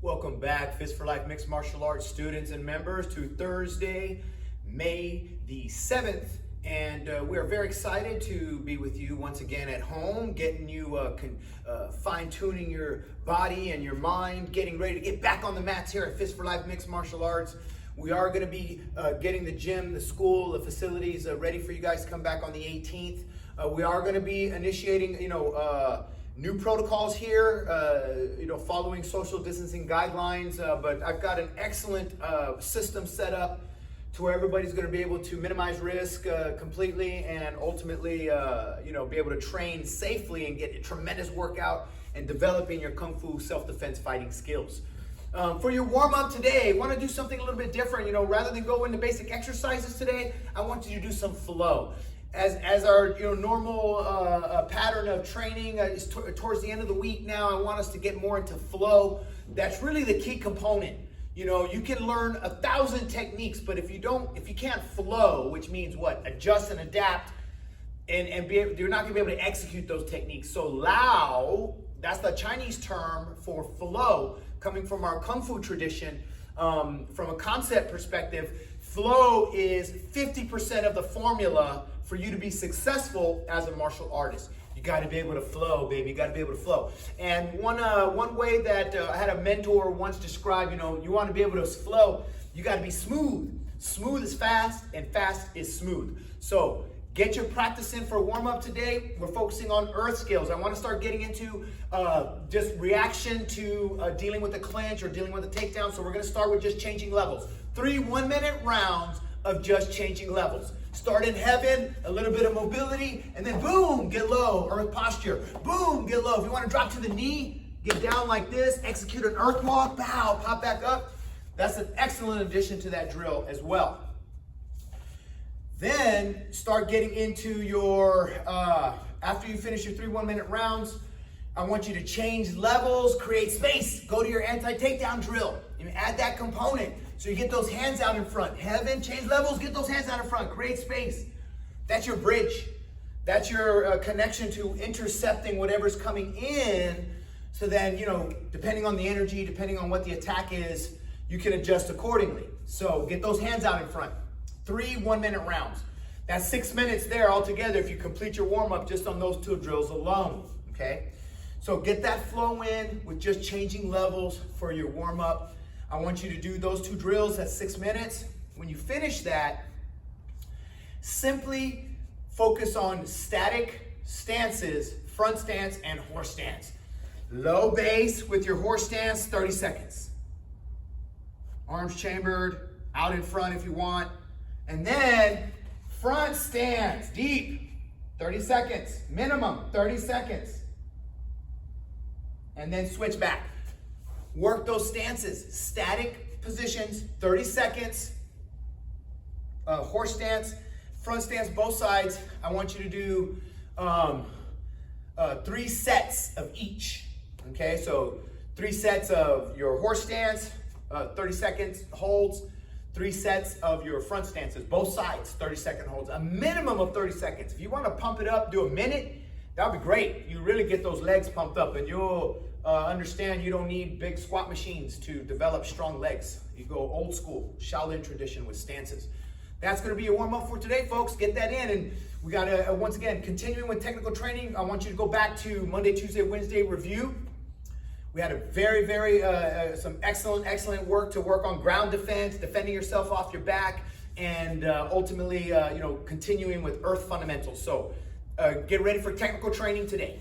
Welcome back, Fist for Life Mixed Martial Arts students and members, to Thursday, May the 7th. And we are very excited to be with you once again at home, getting you fine-tuning your body and your mind, getting ready to get back on the mats here at Fist for Life Mixed Martial Arts. We are going to be getting the gym, the school, the facilities ready for you guys to come back on the 18th. We are going to be initiating, new protocols here, following social distancing guidelines, but I've got an excellent system set up to where everybody's going to be able to minimize risk completely and ultimately, be able to train safely and get a tremendous workout and developing your Kung Fu self-defense fighting skills. For your warm-up today, I want to do something a little bit different. Rather than go into basic exercises today, I want you to do some flow. As our normal pattern of training is towards the end of the week now, I want us to get more into flow. That's really the key component. You can learn 1,000 techniques, but if you can't flow, which means what? Adjust and adapt, and you're not gonna be able to execute those techniques. So Lao, that's the Chinese term for flow, coming from our Kung Fu tradition. From a concept perspective, flow is 50% of the formula for you to be successful as a martial artist. You got to be able to flow, baby. You got to be able to flow. And one way that I had a mentor once describe, you want to be able to flow, you got to be smooth. Smooth is fast, and fast is smooth. So get your practice in for a warm-up today. We're focusing on earth skills. I want to start getting into just reaction to dealing with the clinch or dealing with the takedown. So we're going to start with just changing levels. 3 one-minute rounds of just changing levels. Start in heaven, a little bit of mobility, and then boom, get low, earth posture. Boom, get low. If you want to drop to the knee, get down like this, execute an earth walk, bow, pop back up. That's an excellent addition to that drill as well. Then start getting into your, after you finish your 3 one-minute rounds, I want you to change levels, create space. Go to your anti-takedown drill and add that component. So you get those hands out in front. Heaven, change levels, get those hands out in front. Create space. That's your bridge. That's your connection to intercepting whatever's coming in. So then, depending on the energy, depending on what the attack is, you can adjust accordingly. So get those hands out in front. 3 one-minute rounds. That's 6 minutes there altogether if you complete your warm-up just on those 2 drills alone, okay? So get that flow in with just changing levels for your warm-up. I want you to do those 2 drills at 6 minutes. When you finish that, simply focus on static stances, front stance and horse stance. Low base with your horse stance, 30 seconds. Arms chambered, out in front if you want. And then front stance, deep, 30 seconds, minimum 30 seconds. And then switch back. Work those stances, static positions, 30 seconds, horse stance, front stance, both sides. I want you to do 3 sets of each, okay? So 3 sets of your horse stance, 30 seconds holds, 3 sets of your front stances, both sides, 30-second holds, a minimum of 30 seconds. If you want to pump it up, do a minute, that would be great. You really get those legs pumped up, and you'll understand you don't need big squat machines to develop strong legs. You go old school, Shaolin tradition with stances. That's going to be your warm-up for today, folks. Get that in. And we got to, once again, continuing with technical training, I want you to go back to Monday, Tuesday, Wednesday review. We had a very, some excellent work to work on ground defense, defending yourself off your back, and ultimately, continuing with earth fundamentals. So get ready for technical training today.